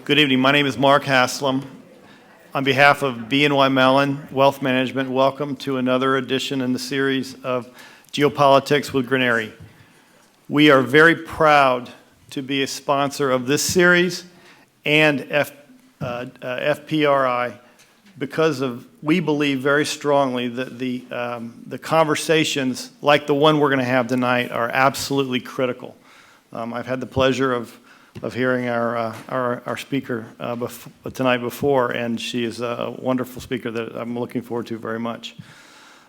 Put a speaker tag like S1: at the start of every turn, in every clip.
S1: Good evening. My name is Mark Haslam. On behalf of BNY Mellon Wealth Management, welcome to another edition in the series of Geopolitics with Granary. We are very proud to be a sponsor of this series and FPRI because we believe very strongly that the conversations like the one we're going to have tonight are absolutely critical. I've had the pleasure of hearing our speaker tonight before, and she is a wonderful speaker that I'm looking forward to very much.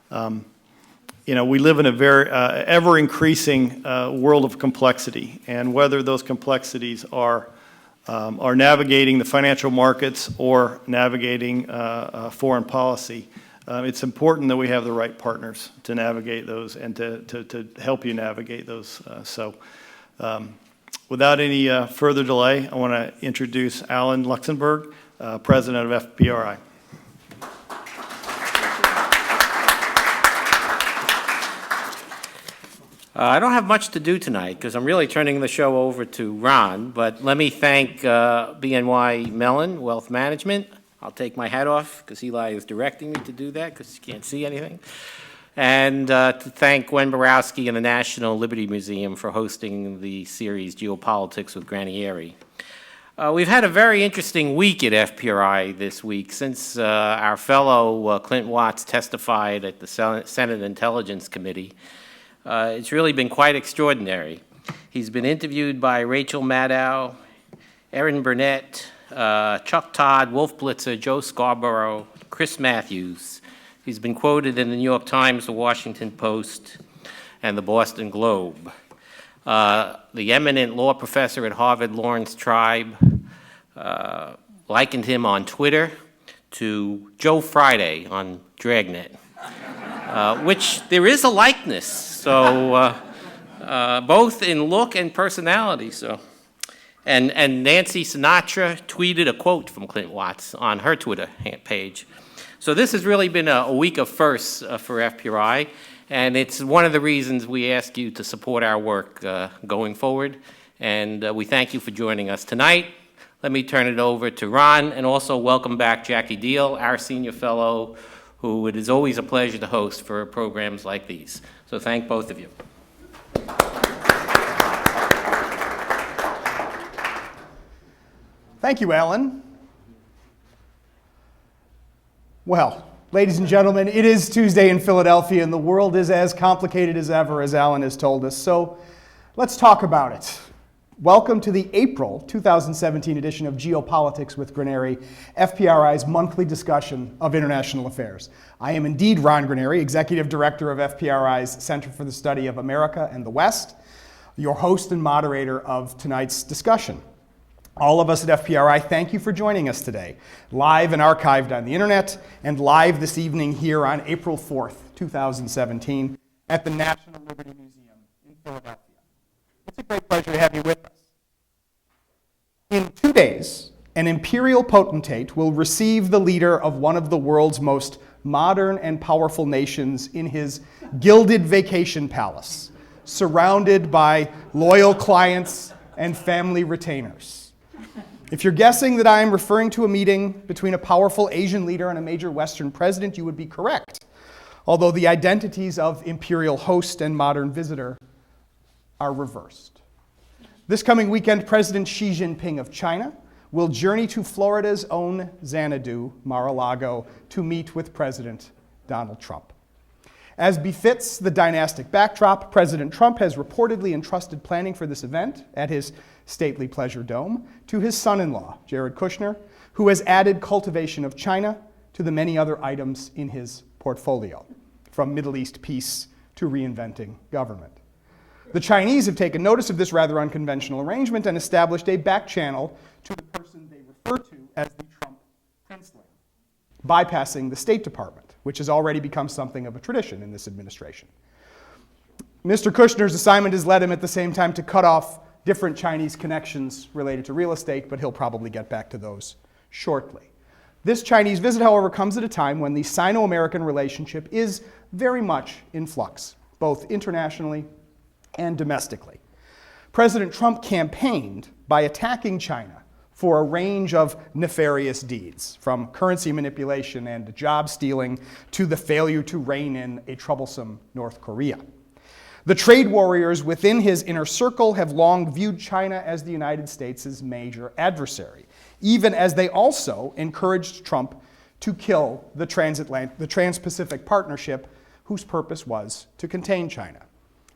S1: We live in a very ever-increasing world of complexity, and whether those complexities are navigating the financial markets or navigating foreign policy, it's important that we have the right partners to navigate those and to help you navigate those. Without any further delay, I want to introduce Alan Luxembourg, President of FPRI.
S2: I don't have much to do tonight because I'm really turning the show over to Ron, but let me thank BNY Mellon Wealth Management. I'll take my hat off because Eli is directing me to do that because you can't see anything. And to thank Gwen Borowski and the National Liberty Museum for hosting the series Geopolitics with Granary. We've had a very interesting week at FPRI this week since our fellow Clint Watts testified at the Senate Intelligence Committee. It's really been quite extraordinary. He's been interviewed by Rachel Maddow, Erin Burnett, Chuck Todd, Wolf Blitzer, Joe Scarborough, Chris Matthews. He's been quoted in the New York Times, the Washington Post, and the Boston Globe. The eminent law professor at Harvard, Lawrence Tribe, likened him on Twitter to Joe Friday on Dragnet, which there is a likeness, so both in look and personality. So, and Nancy Sinatra tweeted a quote from Clint Watts on her Twitter page. So this has really been a week of firsts for FPRI, and it's one of the reasons we ask you to support our work going forward, and we thank you for joining us tonight. Let me turn it over to Ron, and also welcome back Jackie Deal, our Senior Fellow, who it is always a pleasure to host for programs like these. So thank both of you.
S3: Thank you, Alan. Well, ladies and gentlemen, it is Tuesday in Philadelphia, and the world is as complicated as ever, as Alan has told us. So let's talk about it. Welcome to the April 2017 edition of Geopolitics with Granary, FPRI's monthly discussion of international affairs. I am indeed Ron Granary, Executive Director of FPRI's Center for the Study of America and the West, your host and moderator of tonight's discussion. All of us at FPRI, thank you for joining us today, live and archived on the internet, and live this evening here on April 4th, 2017, at the National Liberty Museum in Philadelphia. It's a great pleasure to have you with us. In 2 days, an imperial potentate will receive the leader of one of the world's most modern and powerful nations in his gilded vacation palace, surrounded by loyal clients and family retainers. If you're guessing that I am referring to a meeting between a powerful Asian leader and a major Western president, you would be correct, although the identities of imperial host and modern visitor are reversed. This coming weekend, President Xi Jinping of China will journey to Florida's own Xanadu, Mar-a-Lago, to meet with President Donald Trump. As befits the dynastic backdrop, President Trump has reportedly entrusted planning for this event at his stately Pleasure Dome to his son-in-law, Jared Kushner, who has added cultivation of China to the many other items in his portfolio, from Middle East peace to reinventing government. The Chinese have taken notice of this rather unconventional arrangement and established a back channel to the person they refer to as the Trump princeling, bypassing the State Department, which has already become something of a tradition in this administration. Mr. Kushner's assignment has led him at the same time to cut off different Chinese connections related to real estate, but he'll probably get back to those shortly. This Chinese visit, however, comes at a time when the Sino-American relationship is very much in flux, both internationally and domestically. President Trump campaigned by attacking China for a range of nefarious deeds, from currency manipulation and job stealing to the failure to rein in a troublesome North Korea. The trade warriors within his inner circle have long viewed China as the United States' major adversary, even as they also encouraged Trump to kill the Trans-Pacific Partnership, whose purpose was to contain China.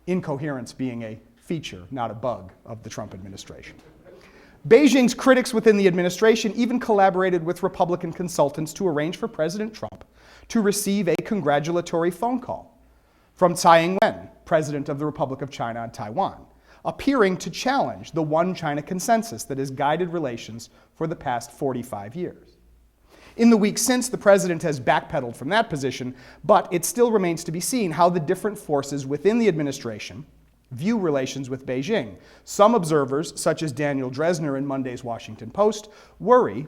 S3: Incoherence being a feature, not a bug, of the Trump administration. Beijing's critics within the administration even collaborated with Republican consultants to arrange for President Trump to receive a congratulatory phone call from Tsai Ing-wen, president of the Republic of China and Taiwan, appearing to challenge the one China consensus that has guided relations for the past 45 years. In the weeks since, the president has backpedaled from that position, but it still remains to be seen how the different forces within the administration view relations with Beijing. Some observers, such as Daniel Dresner in Monday's Washington Post, worry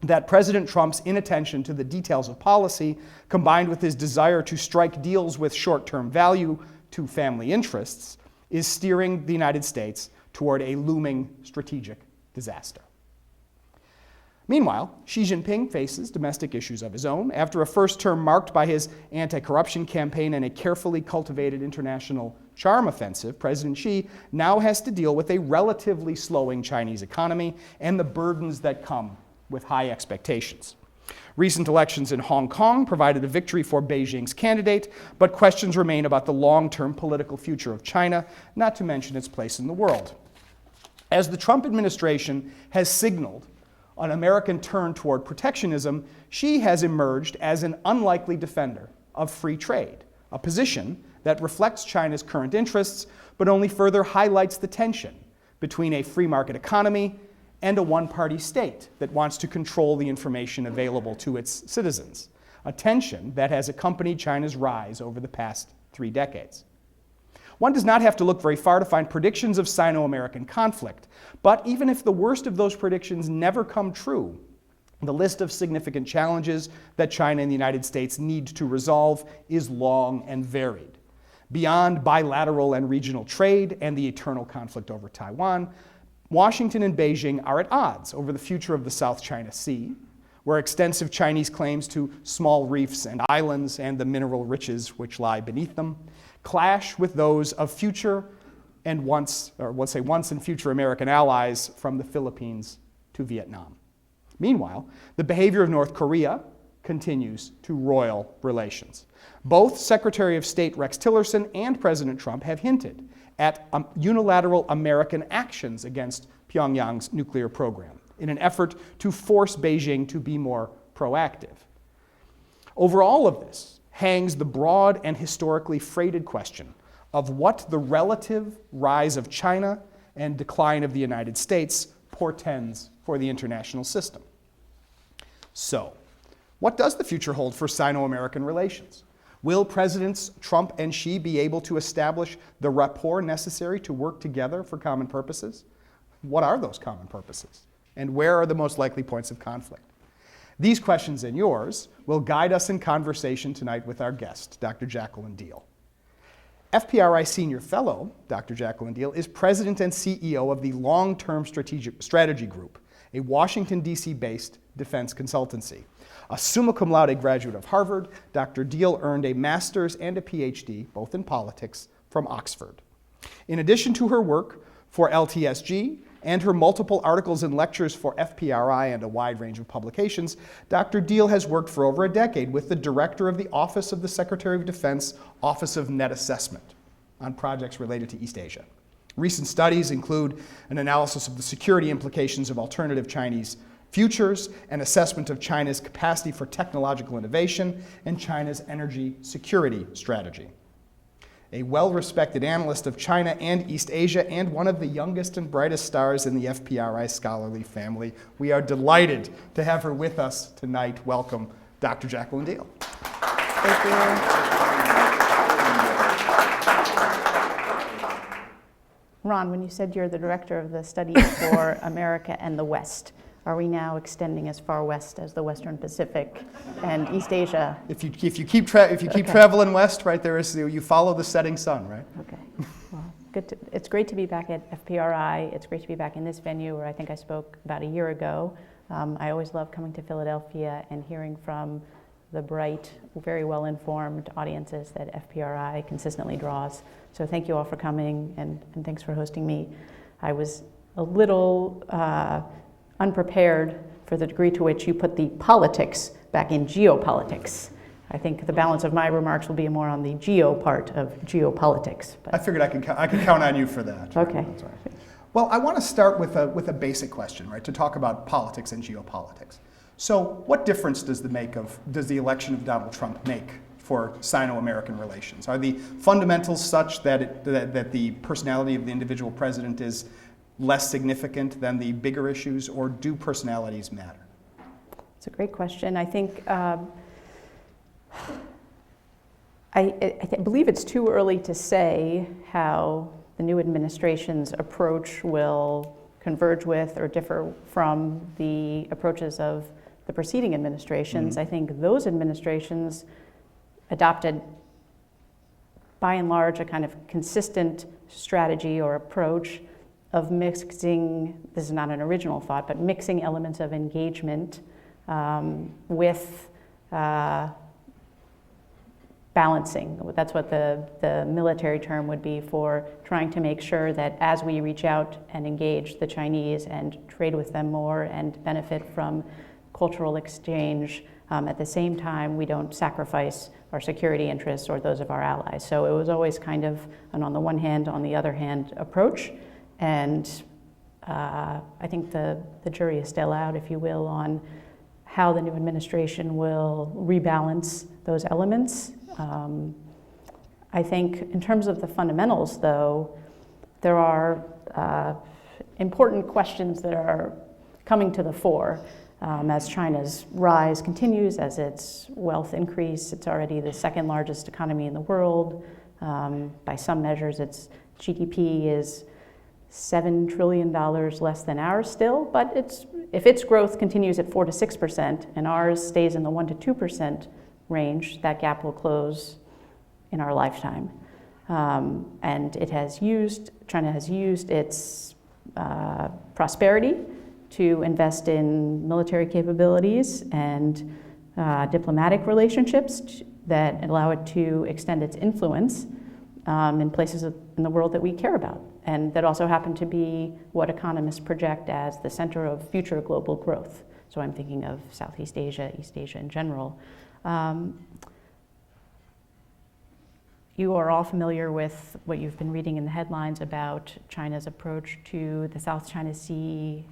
S3: that President Trump's inattention to the details of policy, combined with his desire to strike deals with short-term value to family interests, is steering the United States toward a looming strategic disaster. Meanwhile, Xi Jinping faces domestic issues of his own. After a first term marked by his anti-corruption campaign and a carefully cultivated international charm offensive, President Xi now has to deal with a relatively slowing Chinese economy and the burdens that come with high expectations. Recent elections in Hong Kong provided a victory for Beijing's candidate, but questions remain about the long-term political future of China, not to mention its place in the world. As the Trump administration has signaled an American turn toward protectionism, Xi has emerged as an unlikely defender of free trade, a position that reflects China's current interests, but only further highlights the tension between a free market economy and a one-party state that wants to control the information available to its citizens, a tension that has accompanied China's rise over the past 3 decades. One does not have to look very far to find predictions of Sino-American conflict, but even if the worst of those predictions never come true, the list of significant challenges that China and the United States need to resolve is long and varied. Beyond bilateral and regional trade and the eternal conflict over Taiwan, Washington and Beijing are at odds over the future of the South China Sea, where extensive Chinese claims to small reefs and islands and the mineral riches which lie beneath them clash with those of future and once and future American allies from the Philippines to Vietnam. Meanwhile, the behavior of North Korea continues to roil relations. Both Secretary of State Rex Tillerson and President Trump have hinted at unilateral American actions against Pyongyang's nuclear program in an effort to force Beijing to be more proactive. Over all of this hangs the broad and historically freighted question of what the relative rise of China and decline of the United States portends for the international system. So, what does the future hold for Sino-American relations? Will Presidents Trump and Xi be able to establish the rapport necessary to work together for common purposes? What are those common purposes? And where are the most likely points of conflict? These questions and yours will guide us in conversation tonight with our guest, Dr. Jacqueline Deal. FPRI Senior Fellow, Dr. Jacqueline Deal, is president and CEO of the Long-Term Strategy Group, a Washington, D.C.-based defense consultancy. A summa cum laude graduate of Harvard, Dr. Deal earned a master's and a PhD, both in politics, from Oxford. In addition to her work for LTSG and her multiple articles and lectures for FPRI and a wide range of publications, Dr. Deal has worked for over a decade with the director of the Office of the Secretary of Defense, Office of Net Assessment, on projects related to East Asia. Recent studies include an analysis of the security implications of alternative Chinese futures, an assessment of China's capacity for technological innovation, and China's energy security strategy. A well-respected analyst of China and East Asia, and one of the youngest and brightest stars in the FPRI scholarly family. We are delighted to have her with us tonight. Welcome, Dr. Jacqueline Deal.
S4: Thank you. Ron, when you said you're the director of the studies for America and the West, are we now extending as far west as the Western Pacific and East Asia?
S3: If you keep traveling west, right, you follow the setting sun, right?
S4: Okay. Well, It's great to be back at FPRI. It's great to be back in this venue where I think I spoke about a year ago. I always love coming to Philadelphia and hearing from the bright, very well-informed audiences that FPRI consistently draws. So thank you all for coming, and thanks for hosting me. I was a little unprepared for the degree to which you put the politics back in geopolitics. I think the balance of my remarks will be more on the geo part of geopolitics. But
S3: I figured I could count on you for that.
S4: okay.
S3: That's all right. Well, I want to start with a basic question, right? To talk about politics and geopolitics. So, what difference does the election of Donald Trump make for Sino-American relations? Are the fundamentals such that that the personality of the individual president is less significant than the bigger issues, or do personalities matter?
S4: It's a great question. I think I believe it's too early to say how the new administration's approach will converge with or differ from the approaches of the preceding administrations.
S3: Mm-hmm.
S4: I think those administrations adopted, by and large, a kind of consistent strategy or approach of mixing, this is not an original thought, but mixing elements of engagement with balancing. That's what the military term would be for trying to make sure that as we reach out and engage the Chinese and trade with them more and benefit from cultural exchange, at the same time we don't sacrifice our security interests or those of our allies. So it was always kind of an on the one hand, on the other hand approach. And I think the jury is still out, if you will, on how the new administration will rebalance those elements. I think in terms of the fundamentals, though, there are important questions that are coming to the fore as China's rise continues, as its wealth increase. It's already the second largest economy in the world. By some measures, its GDP is $7 trillion less than ours still, but if its growth continues at 4 to 6% and ours stays in the 1 to 2% range, that gap will close in our lifetime. And China has used its prosperity to invest in military capabilities and diplomatic relationships that allow it to extend its influence in places in the world that we care about, and that also happen to be what economists project as the center of future global growth. So I'm thinking of Southeast Asia, East Asia in general. You are all familiar with what you've been reading in the headlines about China's approach to the South China Sea,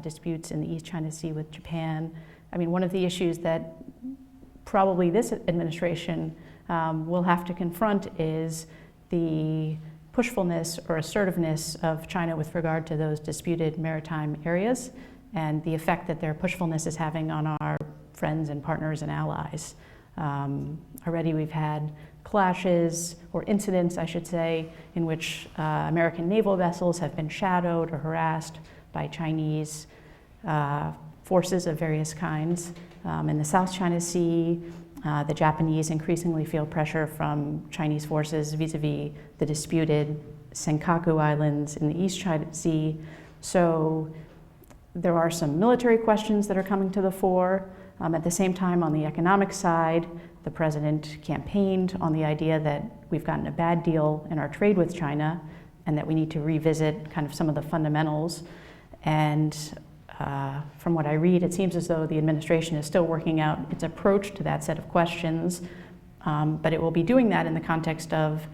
S4: disputes in the East China Sea with Japan. I mean, one of the issues that probably this administration will have to confront is the pushfulness or assertiveness of China with regard to those disputed maritime areas and the effect that their pushfulness is having on our friends and partners and allies. Already we've had clashes, or incidents, I should say, in which American naval vessels have been shadowed or harassed by Chinese forces of various kinds. In the South China Sea, the Japanese increasingly feel pressure from Chinese forces vis-a-vis the disputed Senkaku Islands in the East China Sea. So there are some military questions that are coming to the fore. At the same time, on the economic side, the president campaigned on the idea that we've gotten a bad deal in our trade with China and that we need to revisit kind of some of the fundamentals. And from what I read, it seems as though the administration is still working out its approach to that set of questions, but it will be doing that in the context of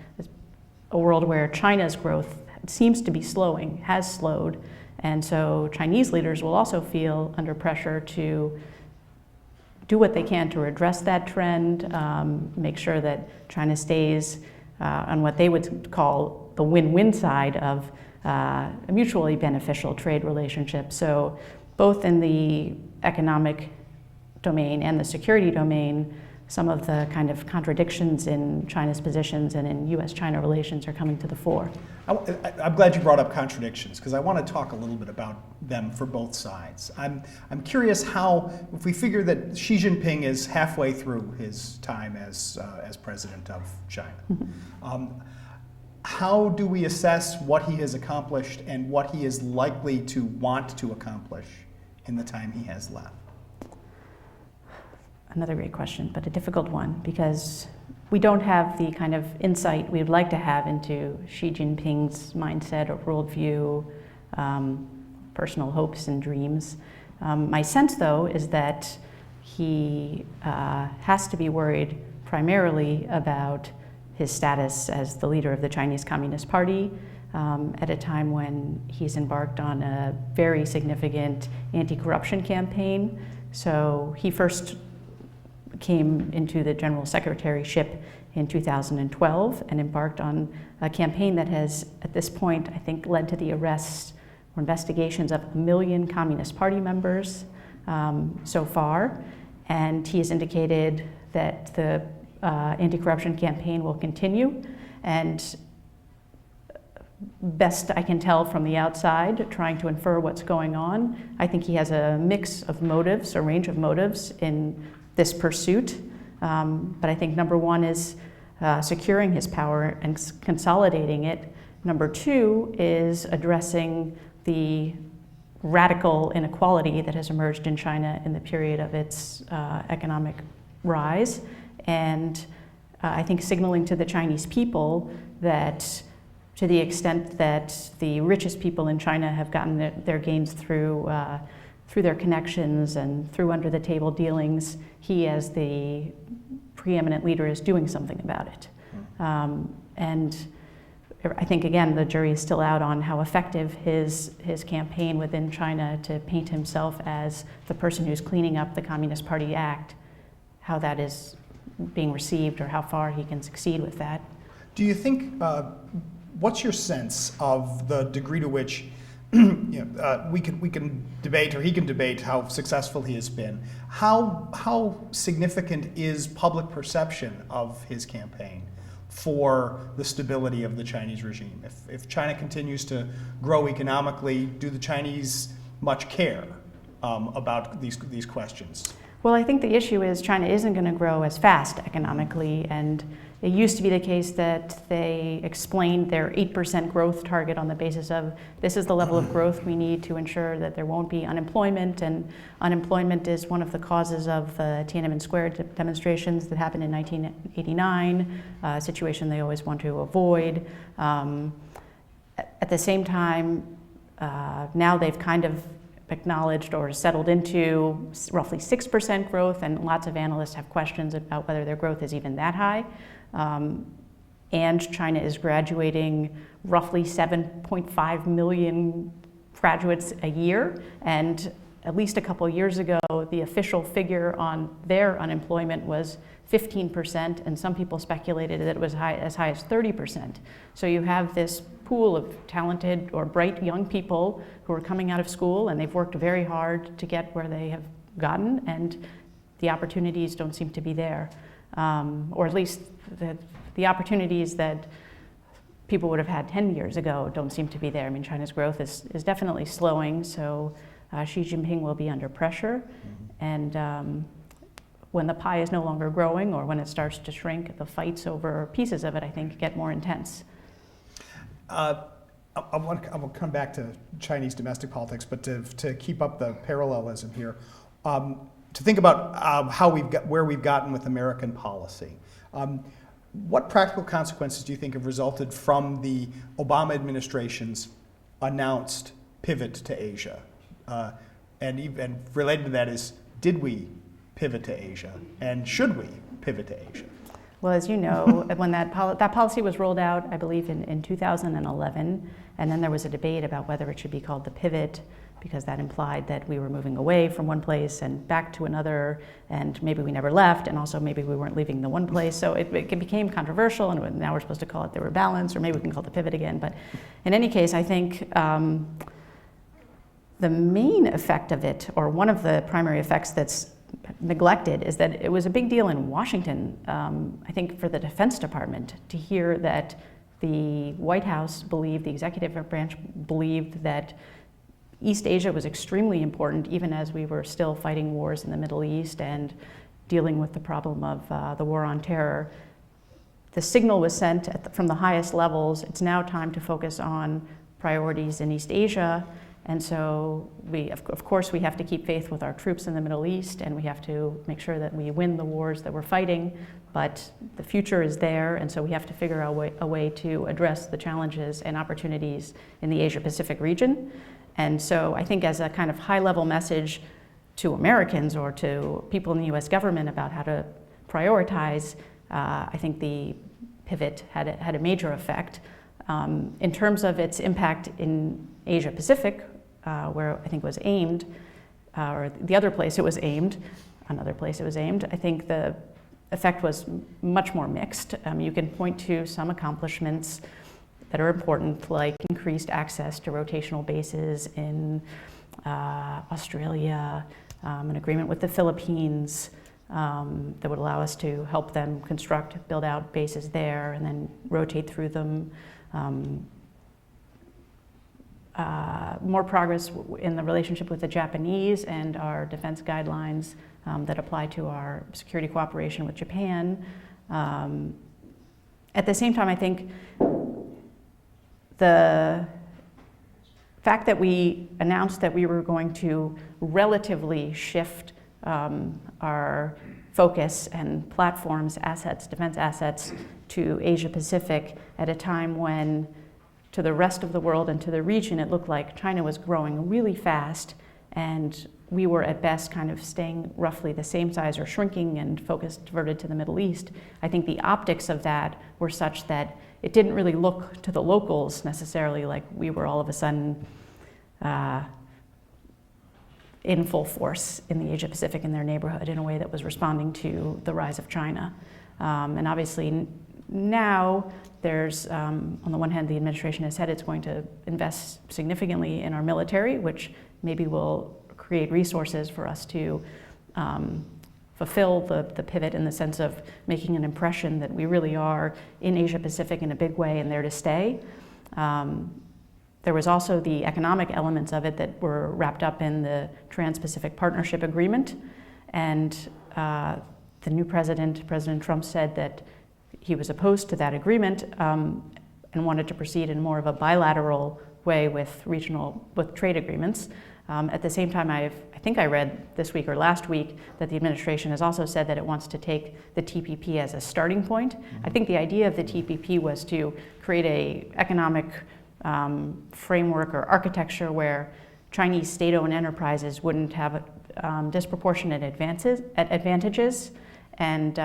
S4: a world where China's growth seems to be slowing, has slowed, and so Chinese leaders will also feel under pressure to do what they can to address that trend, make sure that China stays on what they would call the win-win side of a mutually beneficial trade relationship. So both in the economic domain and the security domain, some of the kind of contradictions in China's positions and in US-China relations are coming to the fore.
S3: I'm glad you brought up contradictions, because I want to talk a little bit about them for both sides. I'm curious how, if we figure that Xi Jinping is halfway through his time as president of China, how do we assess what he has accomplished and what he is likely to want to accomplish in the time he has left?
S4: Another great question, but a difficult one, because we don't have the kind of insight we would like to have into Xi Jinping's mindset or worldview, personal hopes and dreams. My sense, though, is that he has to be worried primarily about his status as the leader of the Chinese Communist Party at a time when he's embarked on a very significant anti-corruption campaign. So he first came into the general secretaryship in 2012 and embarked on a campaign that has, at this point, I think, led to the arrests or investigations of 1 million Communist Party members so far. And he has indicated that the anti-corruption campaign will continue. And best I can tell from the outside, trying to infer what's going on, I think he has a mix of motives, a range of motives in this pursuit. But I think number one is securing his power and consolidating it. Number two is addressing the radical inequality that has emerged in China in the period of its economic rise. And I think signaling to the Chinese people that to the extent that the richest people in China have gotten their gains through their connections and through under-the-table dealings, he as the preeminent leader is doing something about it. And I think, again, the jury is still out on how effective his campaign within China to paint himself as the person who's cleaning up the Communist Party Act, how that is being received or how far he can succeed with that.
S3: Do you think, what's your sense of the degree to which we can debate, or he can debate, how successful he has been? How significant is public perception of his campaign for the stability of the Chinese regime? If China continues to grow economically, do the Chinese much care about these questions?
S4: Well, I think the issue is China isn't going to grow as fast economically, and it used to be the case that they explained their 8% growth target on the basis of this is the level of growth we need to ensure that there won't be unemployment, and unemployment is one of the causes of the Tiananmen Square demonstrations that happened in 1989, a situation they always want to avoid. At the same time, now they've kind of acknowledged or settled into roughly 6% growth, and lots of analysts have questions about whether their growth is even that high. And China is graduating roughly 7.5 million graduates a year, and at least a couple of years ago, the official figure on their unemployment was 15%, and some people speculated that it was as high as 30%. So you have this pool of talented or bright young people who are coming out of school, and they've worked very hard to get where they have gotten, and the opportunities don't seem to be there. Or at least the opportunities that people would have had 10 years ago don't seem to be there. I mean, China's growth is definitely slowing, so Xi Jinping will be under pressure. And when the pie is no longer growing, or when it starts to shrink, the fights over pieces of it, I think, get more intense.
S3: I will come back to Chinese domestic politics, but to keep up the parallelism here, to think about where we've gotten with American policy. What practical consequences do you think have resulted from the Obama administration's announced pivot to Asia? And related to that is, did we pivot to Asia, and should we pivot to Asia?
S4: Well, as you know, when that policy was rolled out, I believe in 2011, and then there was a debate about whether it should be called the pivot, because that implied that we were moving away from one place and back to another, and maybe we never left, and also maybe we weren't leaving the one place. So it became controversial, and now we're supposed to call it the rebalance, or maybe we can call it the pivot again. But in any case, I think the main effect of it, or one of the primary effects that's neglected, is that it was a big deal in Washington, I think for the Defense Department, to hear that the White House believed, the executive branch believed, that East Asia was extremely important, even as we were still fighting wars in the Middle East and dealing with the problem of the war on terror. the signal was sent from the highest levels, it's now time to focus on priorities in East Asia. And so of course, we have to keep faith with our troops in the Middle East, and we have to make sure that we win the wars that we're fighting, but the future is there, and so we have to figure out a way to address the challenges and opportunities in the Asia-Pacific region. And so I think as a kind of high-level message to Americans or to people in the US government about how to prioritize, I think the pivot had a major effect. In terms of its impact in Asia Pacific, where I think it was aimed, or the other place it was aimed, another place it was aimed, I think the effect was much more mixed. You can point to some accomplishments that are important, like increased access to rotational bases in Australia, an agreement with the Philippines, that would allow us to help them build out bases there and then rotate through them. More progress in the relationship with the Japanese and our defense guidelines that apply to our security cooperation with Japan. At the same time, I think the fact that we announced that we were going to relatively shift our focus and platforms, assets, defense assets to Asia Pacific at a time when to the rest of the world and to the region it looked like China was growing really fast and we were at best kind of staying roughly the same size or shrinking and focused diverted to the Middle East. I think the optics of that were such that it didn't really look to the locals necessarily like we were all of a sudden in full force in the Asia Pacific in their neighborhood in a way that was responding to the rise of China. And obviously now there's, on the one hand, the administration has said it's going to invest significantly in our military, which maybe will create resources for us to fulfill the pivot in the sense of making an impression that we really are in Asia Pacific in a big way and there to stay. There was also the economic elements of it that were wrapped up in the Trans-Pacific Partnership Agreement. And the new president, President Trump, said that he was opposed to that agreement and wanted to proceed in more of a bilateral way with trade agreements. At the same time, I think I read this week or last week that the administration has also said that it wants to take the TPP as a starting point. I think the idea of the TPP was to create an economic framework or architecture where Chinese state-owned enterprises wouldn't have disproportionate advantages and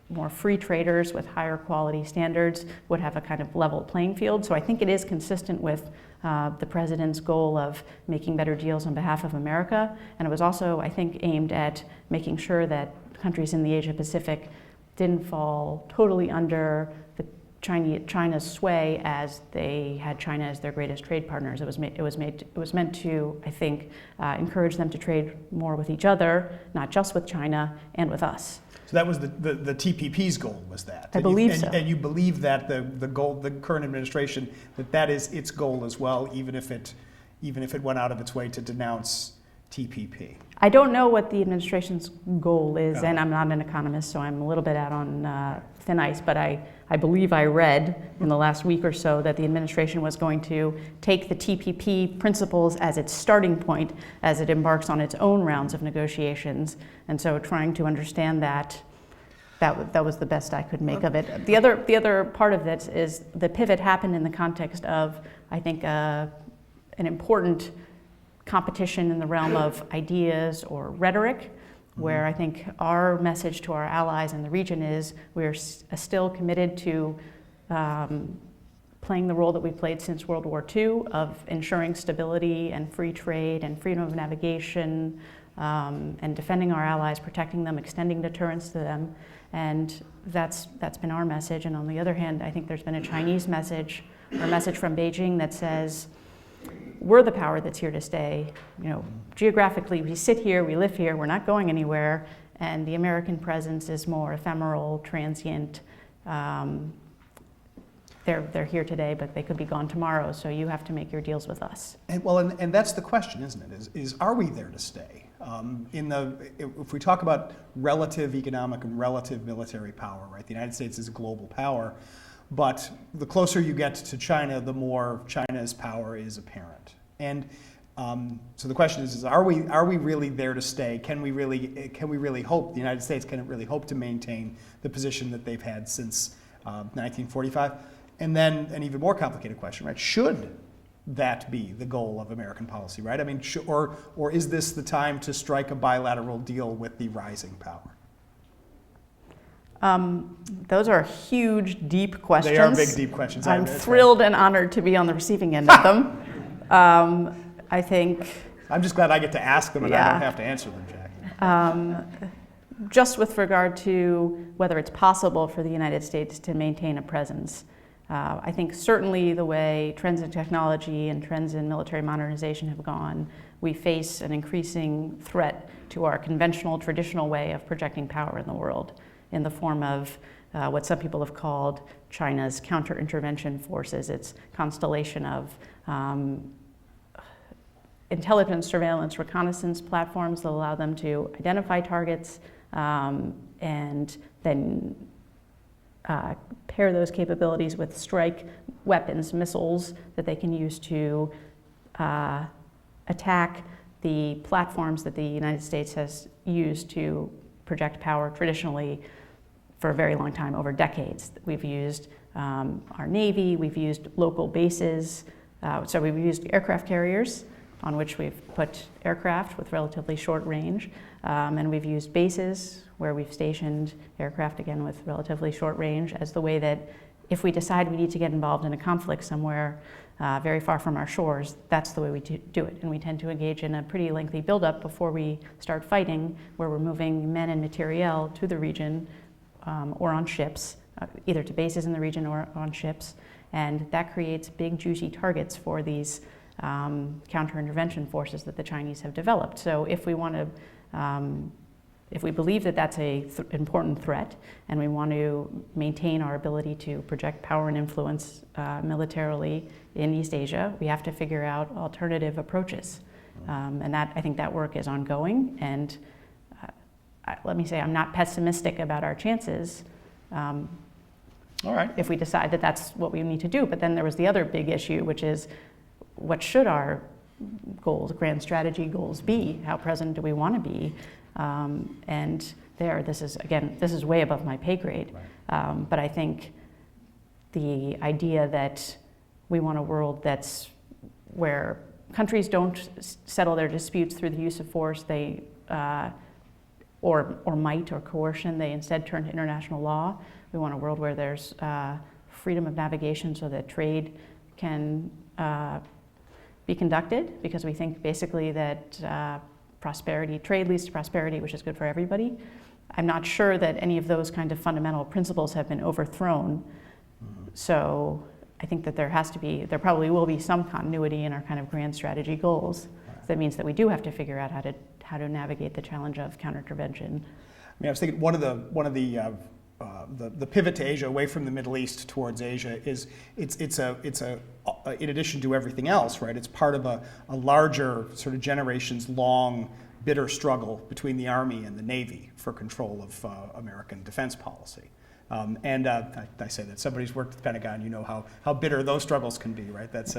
S4: more free traders with higher quality standards would have a kind of level playing field. So I think it is consistent with the president's goal of making better deals on behalf of America. And it was also, I think, aimed at making sure that countries in the Asia Pacific didn't fall totally under the China's sway as they had China as their greatest trade partners. It was meant to, I think, encourage them to trade more with each other, not just with China and with us.
S3: So that was the TPP's goal, was that?
S4: I believe so.
S3: And you believe that the goal, the current administration, that is its goal as well, even if it went out of its way to denounce TPP.
S4: I don't know what the administration's goal is, and I'm not an economist, so I'm a little bit out on thin ice, but I believe I read in the last week or so that the administration was going to take the TPP principles as its starting point as it embarks on its own rounds of negotiations, and so trying to understand that was the best I could make of it. The other part of this is the pivot happened in the context of, I think, an important competition in the realm of ideas or rhetoric, where I think our message to our allies in the region is we're still committed to playing the role that we've played since World War II of ensuring stability and free trade and freedom of navigation and defending our allies, protecting them, extending deterrence to them. And that's been our message. And on the other hand, I think there's been a Chinese message or a message from Beijing that says, we're the power that's here to stay. You know, geographically, we sit here, we live here, we're not going anywhere, and the American presence is more ephemeral, transient. They're here today, but they could be gone tomorrow, so you have to make your deals with us.
S3: And that's the question, isn't it? Is are we there to stay? If we talk about relative economic and relative military power, right? The United States is a global power, but the closer you get to China, the more China's power is apparent. And so the question is are we really there to stay? Can we really hope, the United States, can it really hope to maintain the position that they've had since 1945? And then an even more complicated question, right? Should that be the goal of American policy, right? I mean, or is this the time to strike a bilateral deal with the rising power?
S4: Those are huge, deep questions.
S3: They are big, deep questions.
S4: I'm thrilled and honored to be on the receiving end of them. I think...
S3: I'm just glad I get to ask them and I don't have to answer them, Jackie.
S4: Just with regard to whether it's possible for the United States to maintain a presence, I think certainly the way trends in technology and trends in military modernization have gone, we face an increasing threat to our conventional, traditional way of projecting power in the world in the form of what some people have called China's counter-intervention forces. It's constellation of intelligence, surveillance, reconnaissance platforms that allow them to identify targets and then pair those capabilities with strike weapons, missiles that they can use to attack the platforms that the United States has used to project power traditionally for a very long time, over decades. We've used our Navy, we've used local bases, so we've used aircraft carriers on which we've put aircraft with relatively short range, and we've used bases where we've stationed aircraft, again, with relatively short range, as the way that if we decide we need to get involved in a conflict somewhere very far from our shores, that's the way we do it. And we tend to engage in a pretty lengthy buildup before we start fighting, where we're moving men and materiel to the region or on ships, either to bases in the region or on ships. And that creates big, juicy targets for these counter-intervention forces that the Chinese have developed. So if we want to, if we believe that that's an important threat, and we want to maintain our ability to project power and influence militarily in East Asia, we have to figure out alternative approaches. And that, I think that work is ongoing. And let me say, I'm not pessimistic about our chances.
S3: All right.
S4: If we decide that that's what we need to do. But then there was the other big issue, which is, what should our goals, grand strategy goals be? How present do we want to be? And this is way above my pay grade.
S3: Right.
S4: But I think the idea that we want a world that's where countries don't settle their disputes through the use of force, they or might or coercion, they instead turn to international law. We want a world where there's freedom of navigation so that trade can be conducted, because we think basically that trade leads to prosperity, which is good for everybody. I'm not sure that any of those kind of fundamental principles have been overthrown. So I think that there probably will be some continuity in our kind of grand strategy goals. So that means that we do have to figure out how to navigate the challenge of counter-intervention.
S3: I mean, I was thinking one of the pivot to Asia, away from the Middle East towards Asia, is it's in addition to everything else, right? It's part of a larger sort of generations-long bitter struggle between the Army and the Navy for control of American defense policy. I say that somebody's worked at the Pentagon, you know how bitter those struggles can be, right? That's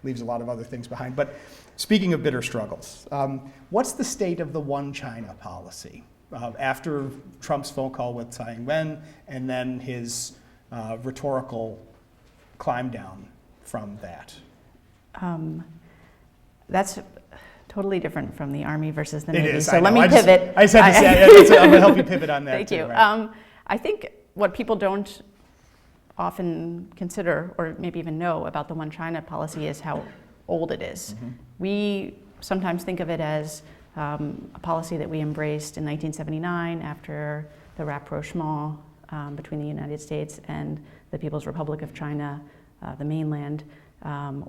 S3: leaves a lot of other things behind. But speaking of bitter struggles, what's the state of the one China policy? After Trump's phone call with Tsai Ing-wen and then his rhetorical climb down from that?
S4: That's totally different from the Army versus the Navy.
S3: It is.
S4: So let me pivot.
S3: I just had to say, I'm going to help you pivot on that.
S4: Thank
S3: too,
S4: you.
S3: Right?
S4: I think what people don't often consider or maybe even know about the one China policy is how old it is. Mm-hmm. We sometimes think of it as a policy that we embraced in 1979 after the rapprochement between the United States and the People's Republic of China, the mainland,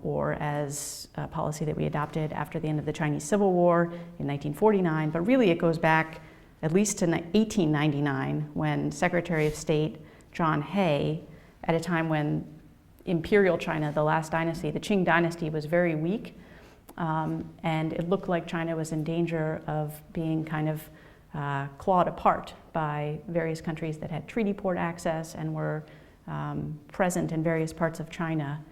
S4: or as a policy that we adopted after the end of the Chinese Civil War in 1949. But really it goes back at least to 1899, when Secretary of State John Hay, at a time when imperial China, the last dynasty, the Qing dynasty, was very weak, And it looked like China was in danger of being kind of clawed apart by various countries that had treaty port access and were present in various parts of China.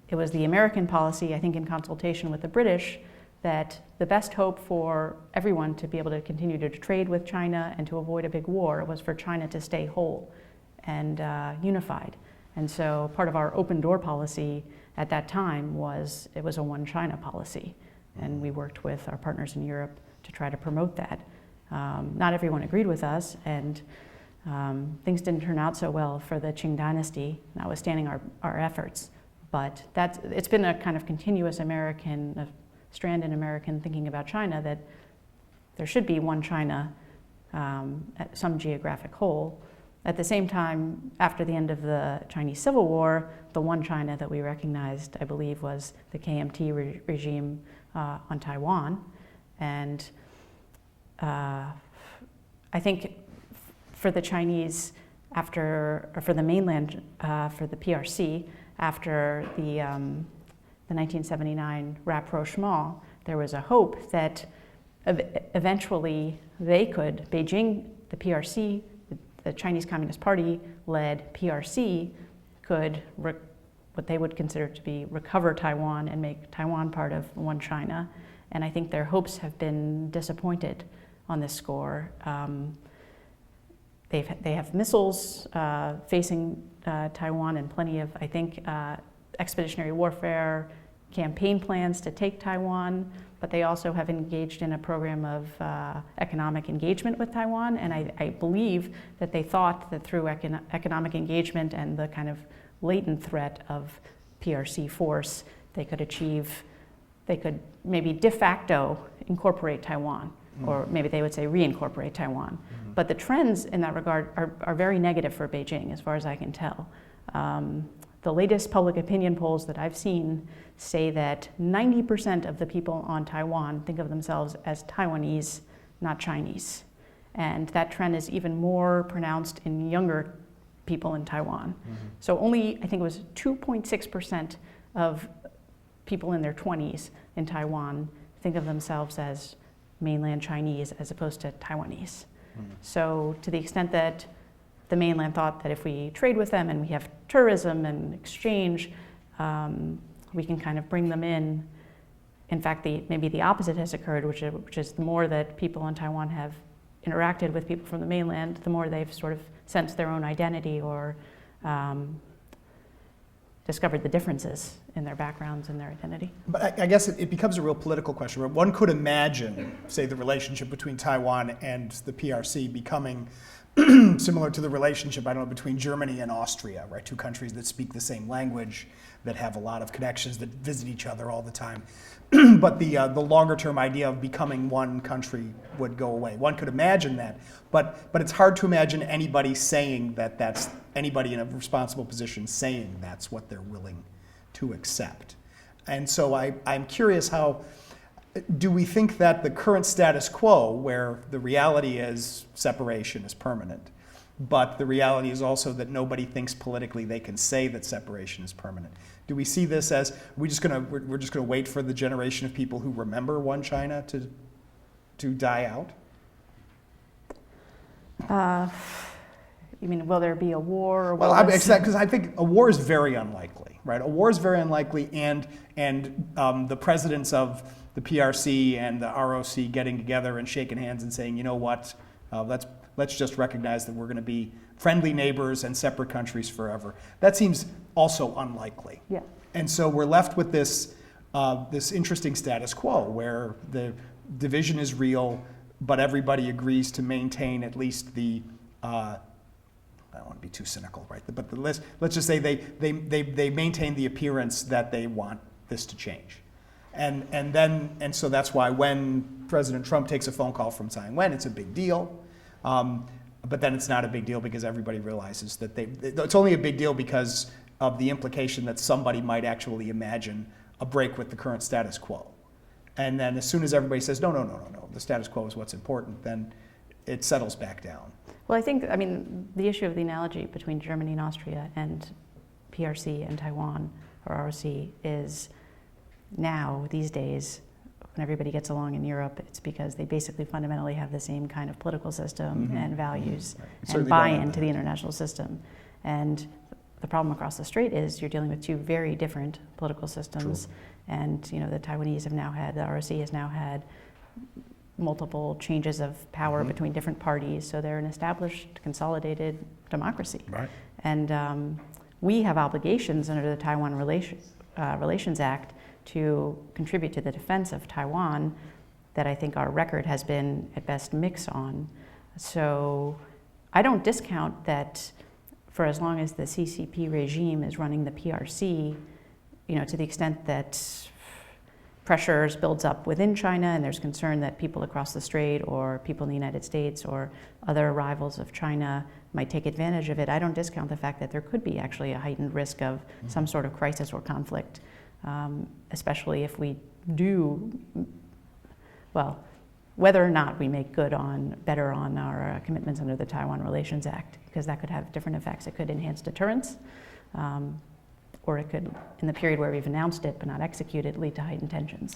S4: It was the American policy, I think in consultation with the British, that the best hope for everyone to be able to continue to trade with China and to avoid a big war was for China to stay whole and unified. And so part of our open door policy at that time was, it was a one China policy. And we worked with our partners in Europe to try to promote that. Not everyone agreed with us, and things didn't turn out so well for the Qing dynasty, notwithstanding our efforts. But it's been a kind of continuous American, strand in American thinking about China, that there should be one China at some geographic whole. At the same time, after the end of the Chinese Civil War, the one China that we recognized, I believe, was the KMT regime on Taiwan. And I think for the Chinese, or for the mainland, for the PRC, after the 1979 rapprochement, there was a hope that eventually they could, Beijing, the PRC, the Chinese Communist Party-led PRC, could, what they would consider to be, recover Taiwan and make Taiwan part of one China. And I think their hopes have been disappointed on this score. They have missiles facing Taiwan and plenty of, I think, expeditionary warfare campaign plans to take Taiwan, but they also have engaged in a program of economic engagement with Taiwan, and I believe that they thought that through economic engagement and the kind of latent threat of PRC force, they could maybe de facto incorporate Taiwan, or maybe they would say reincorporate Taiwan. But the trends in that regard are very negative for Beijing, as far as I can tell. The latest public opinion polls that I've seen say that 90% of the people on Taiwan think of themselves as Taiwanese, not Chinese. And that trend is even more pronounced in younger people in Taiwan. So only, I think it was 2.6% of people in their 20s in Taiwan think of themselves as mainland Chinese as opposed to Taiwanese. So to the extent that the mainland thought that if we trade with them and we have tourism and exchange, we can kind of bring them in. In fact, maybe the opposite has occurred, which is the more that people in Taiwan have interacted with people from the mainland, the more they've sort of sensed their own identity or discovered the differences in their backgrounds and their identity.
S3: But I guess it becomes a real political question. Right? One could imagine, say, the relationship between Taiwan and the PRC becoming similar to the relationship, I don't know, between Germany and Austria, right? Two countries that speak the same language, that have a lot of connections, that visit each other all the time. But the longer-term idea of becoming one country would go away. One could imagine that, but it's hard to imagine anybody saying that's anybody in a responsible position saying that's what they're willing to accept. And so I'm curious, how do we think that the current status quo, where the reality is separation is permanent, but the reality is also that nobody thinks politically they can say that separation is permanent? Do we see this as we're just gonna wait for the generation of people who remember one China to die out?
S4: You mean, will there be a war? Or
S3: Well, because I think a war is very unlikely, right? A war is very unlikely, and the presidents of the PRC and the ROC getting together and shaking hands and saying, you know what, let's just recognize that we're going to be friendly neighbors and separate countries forever. That seems also unlikely.
S4: Yeah.
S3: And so we're left with this interesting status quo where the division is real, but everybody agrees to maintain at least the. I don't want to be too cynical, right? But let's just say they maintain the appearance that they want this to change. And so that's why when President Trump takes a phone call from Tsai Ing-wen, it's a big deal. But then it's not a big deal because everybody realizes that it's only a big deal because of the implication that somebody might actually imagine a break with the current status quo. And then as soon as everybody says, no, the status quo is what's important, then it settles back down.
S4: Well, I think, the issue of the analogy between Germany and Austria and PRC and Taiwan, or ROC, is now, these days, when everybody gets along in Europe, it's because they basically fundamentally have the same kind of political system and values and buy-in to the international system. And the problem across the strait is you're dealing with two very different political systems.
S3: True.
S4: And the Taiwanese have now had, the ROC has now had multiple changes of power between different parties. So they're an established, consolidated democracy.
S3: Right.
S4: And we have obligations under the Taiwan Relations Act to contribute to the defense of Taiwan that I think our record has been at best mixed on. So I don't discount that for as long as the CCP regime is running the PRC, to the extent that pressures builds up within China and there's concern that people across the strait or people in the United States or other rivals of China might take advantage of it, I don't discount the fact that there could be actually a heightened risk of some sort of crisis or conflict, especially if we do, whether or not we make better on our commitments under the Taiwan Relations Act, because that could have different effects. It could enhance deterrence, or it could, in the period where we've announced it but not executed, lead to heightened tensions.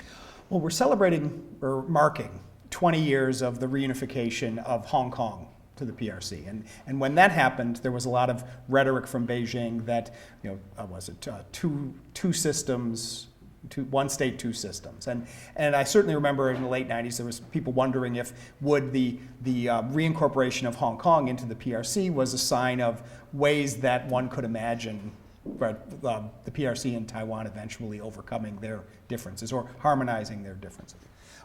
S3: Well, we're celebrating or marking 20 years of the reunification of Hong Kong to the PRC. And when that happened, there was a lot of rhetoric from Beijing that, two systems, one state, two systems. And I certainly remember in the late 90s, there was people wondering if would the reincorporation of Hong Kong into the PRC was a sign of ways that one could imagine the PRC and Taiwan eventually overcoming their differences or harmonizing their differences.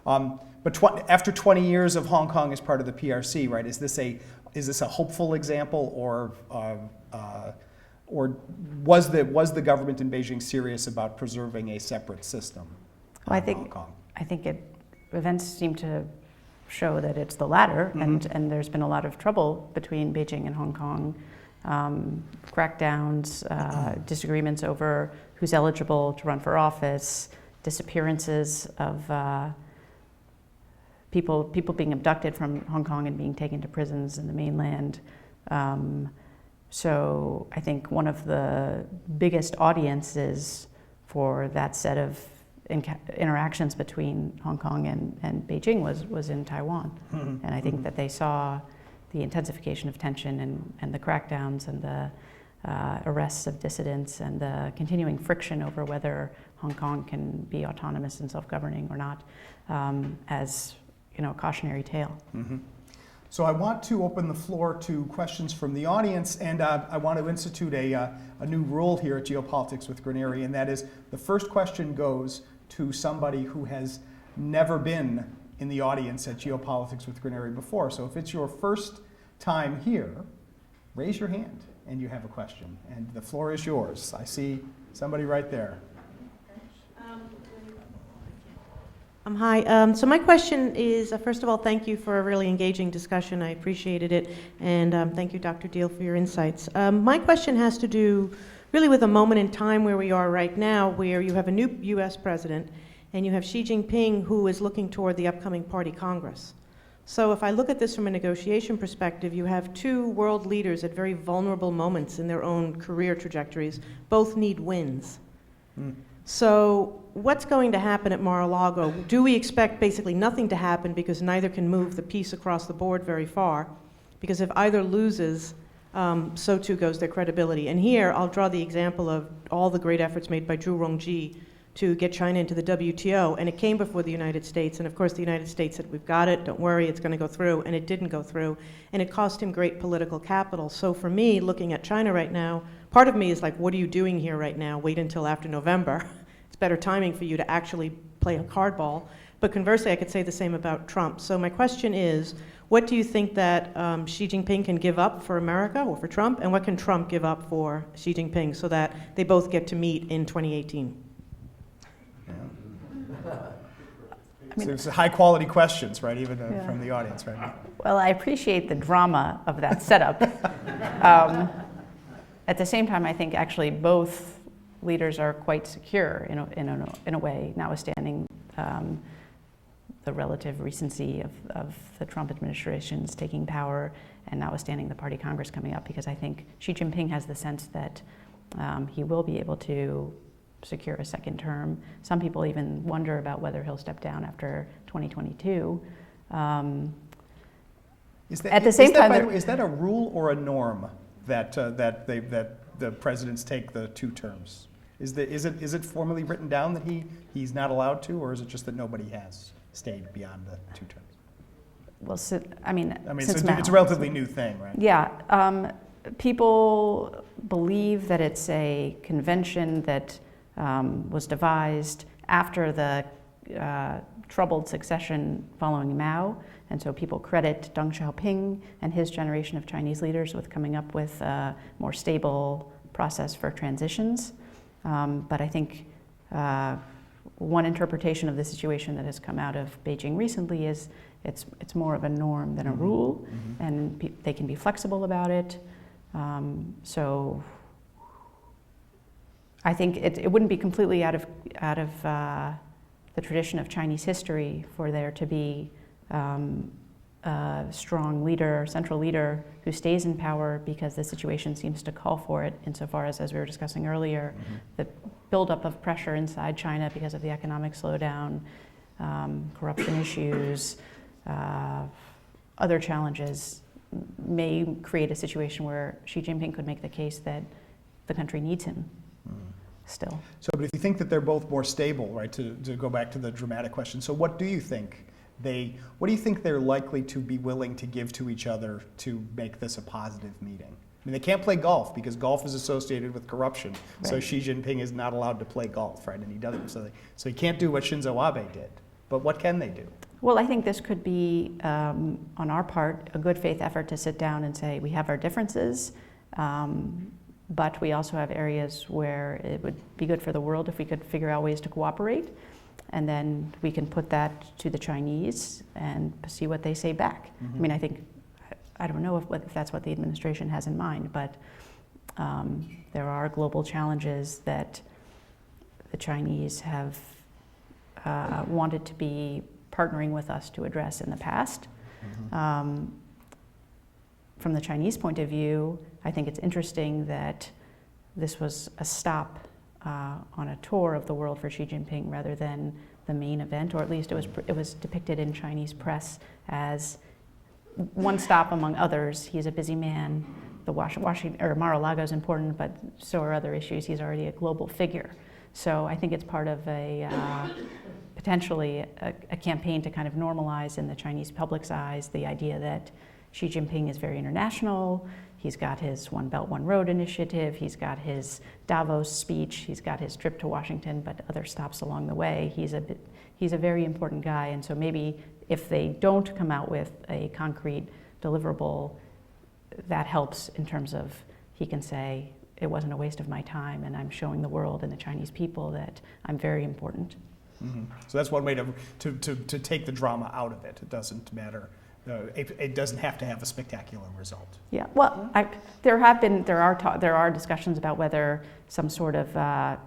S3: But after 20 years of Hong Kong as part of the PRC, right, is this a hopeful example, or was the government in Beijing serious about preserving a separate system?
S4: Well,
S3: Hong Kong?
S4: I think events seem to show that it's the latter, and there's been a lot of trouble between Beijing and Hong Kong. Crackdowns, disagreements over who's eligible to run for office, disappearances of people being abducted from Hong Kong and being taken to prisons in the mainland. So I think one of the biggest audiences for that set of interactions between Hong Kong and Beijing was in Taiwan. And I think that they saw the intensification of tension and the crackdowns and the arrests of dissidents and the continuing friction over whether Hong Kong can be autonomous and self-governing or not, as a cautionary tale.
S3: So I want to open the floor to questions from the audience, and I want to institute a new rule here at Geopolitics with Granieri, and that is the first question goes to somebody who has never been in the audience at Geopolitics with Granieri before. So if it's your first time here, raise your hand and you have a question, and the floor is yours. I see somebody right there.
S5: Hi. So my question is, first of all, thank you for a really engaging discussion. I appreciated it. And thank you, Dr. Deal, for your insights. My question has to do really with a moment in time where we are right now, where you have a new U.S. president and you have Xi Jinping, who is looking toward the upcoming Party Congress. So if I look at this from a negotiation perspective, you have two world leaders at very vulnerable moments in their own career trajectories. Both need wins. So what's going to happen at Mar-a-Lago? Do we expect basically nothing to happen because neither can move the peace across the board very far? Because if either loses, so too goes their credibility. And here, I'll draw the example of all the great efforts made by Zhu Rongji to get China into the WTO, and it came before the United States. And of course, the United States said, we've got it, don't worry, it's going to go through. And it didn't go through. And it cost him great political capital. So for me, looking at China right now, part of me is like, what are you doing here right now? Wait until after November. It's better timing for you to actually play a hardball. But conversely, I could say the same about Trump. So my question is, what do you think that Xi Jinping can give up for America or for Trump? And what can Trump give up for Xi Jinping so that they both get to meet in 2018?
S3: So there's high quality questions, right, even from the audience right now.
S4: Well, I appreciate the drama of that setup. At the same time, I think actually both leaders are quite secure in a way, notwithstanding the relative recency of the Trump administration's taking power and notwithstanding the Party Congress coming up, because I think Xi Jinping has the sense that he will be able to secure a second term. Some people even wonder about whether he'll step down after 2022. At the same time,
S3: by the way, is that a rule or a norm that the presidents take the 2 terms? Is it formally written down that he's not allowed to, or is it just that nobody has stayed beyond the 2 terms?
S4: Well,
S3: Since
S4: Mao.
S3: it's a relatively new thing, right?
S4: Yeah, people believe that it's a convention that was devised after the troubled succession following Mao, and so people credit Deng Xiaoping and his generation of Chinese leaders with coming up with a more stable process for transitions. But I think one interpretation of the situation that has come out of Beijing recently is it's more of a norm than a rule, and they can be flexible about it. So I think it wouldn't be completely out of the tradition of Chinese history for there to be a strong leader, central leader, who stays in power because the situation seems to call for it, insofar as we were discussing earlier, the buildup of pressure inside China because of the economic slowdown, corruption issues, other challenges may create a situation where Xi Jinping could make the case that the country needs him still.
S3: So, but if you think that they're both more stable, right, to go back to the dramatic question, so what do you think they're likely to be willing to give to each other to make this a positive meeting? I mean, they can't play golf because golf is associated with corruption. Right. So Xi Jinping is not allowed to play golf, right? And he doesn't. So he can't do what Shinzo Abe did. But what can they do?
S4: Well, I think this could be, on our part, a good faith effort to sit down and say, we have our differences, but we also have areas where it would be good for the world if we could figure out ways to cooperate. And then we can put that to the Chinese and see what they say back. I mean, I don't know if that's what the administration has in mind, but there are global challenges that the Chinese have wanted to be partnering with us to address in the past. From the Chinese point of view, I think it's interesting that this was a stop on a tour of the world for Xi Jinping rather than the main event, or at least it was depicted in Chinese press as one stop among others. He's a busy man. The Washington or Mar-a-Lago is important, but so are other issues. He's already a global figure. So I think it's part of potentially a campaign to kind of normalize in the Chinese public's eyes the idea that Xi Jinping is very international. He's got his One Belt, One Road initiative. He's got his Davos speech. He's got his trip to Washington, but other stops along the way. He's a very important guy, and so maybe if they don't come out with a concrete deliverable, that helps in terms of he can say, it wasn't a waste of my time, and I'm showing the world and the Chinese people that I'm very important.
S3: So that's one way to take the drama out of it. It doesn't matter. It doesn't have to have a spectacular result.
S4: Yeah, well, there are discussions about whether some sort of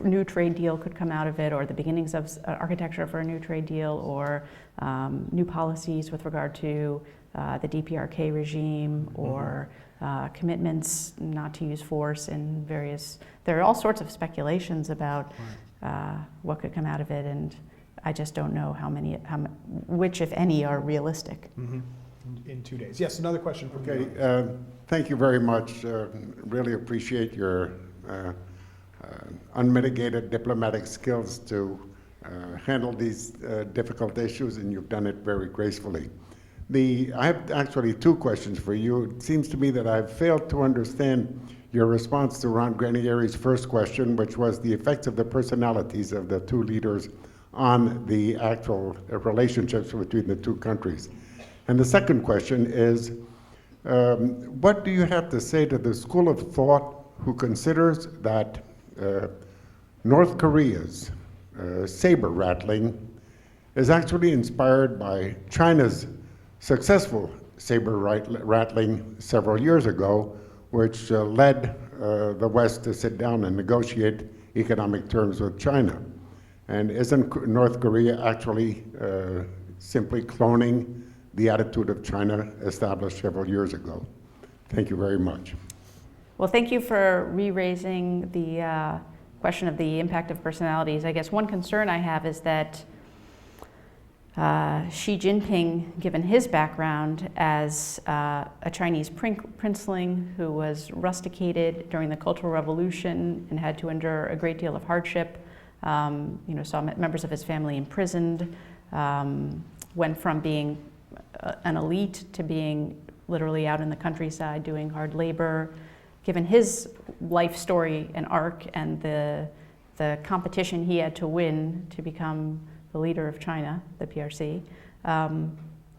S4: new trade deal could come out of it, or the beginnings of architecture for a new trade deal, or new policies with regard to the DPRK regime, or commitments not to use force in various. There are all sorts of speculations about what could come out of it, and I just don't know which, if any, are realistic.
S3: In 2 days. Yes, another question from you.
S6: Okay, thank you very much. Really appreciate your unmitigated diplomatic skills to handle these difficult issues, and you've done it very gracefully. I have actually 2 questions for you. It seems to me that I've failed to understand your response to Ron Granieri's first question, which was the effects of the personalities of the 2 leaders on the actual relationships between the 2 countries. And the second question is, what do you have to say to the school of thought who considers that North Korea's saber rattling is actually inspired by China's successful saber rattling several years ago, which led the West to sit down and negotiate economic terms with China? And isn't North Korea actually simply cloning the attitude of China established several years ago? Thank you very much.
S4: Well, thank you for re-raising the question of the impact of personalities, I guess one concern I have is that Xi Jinping, given his background as a Chinese princeling who was rusticated during the Cultural Revolution and had to endure a great deal of hardship, saw members of his family imprisoned, went from being an elite to being literally out in the countryside doing hard labor. Given his life story and arc and the competition he had to win to become the leader of China, the PRC,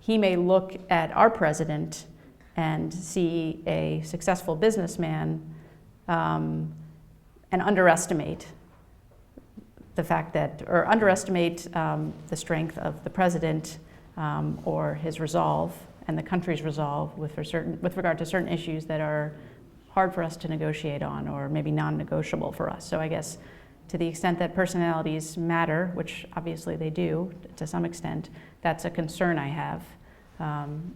S4: he may look at our president and see a successful businessman and underestimate the fact that, or underestimate the strength of the president or his resolve and the country's resolve with regard to certain issues that are hard for us to negotiate on or maybe non-negotiable for us. So I guess to the extent that personalities matter, which obviously they do to some extent, that's a concern I have.
S3: And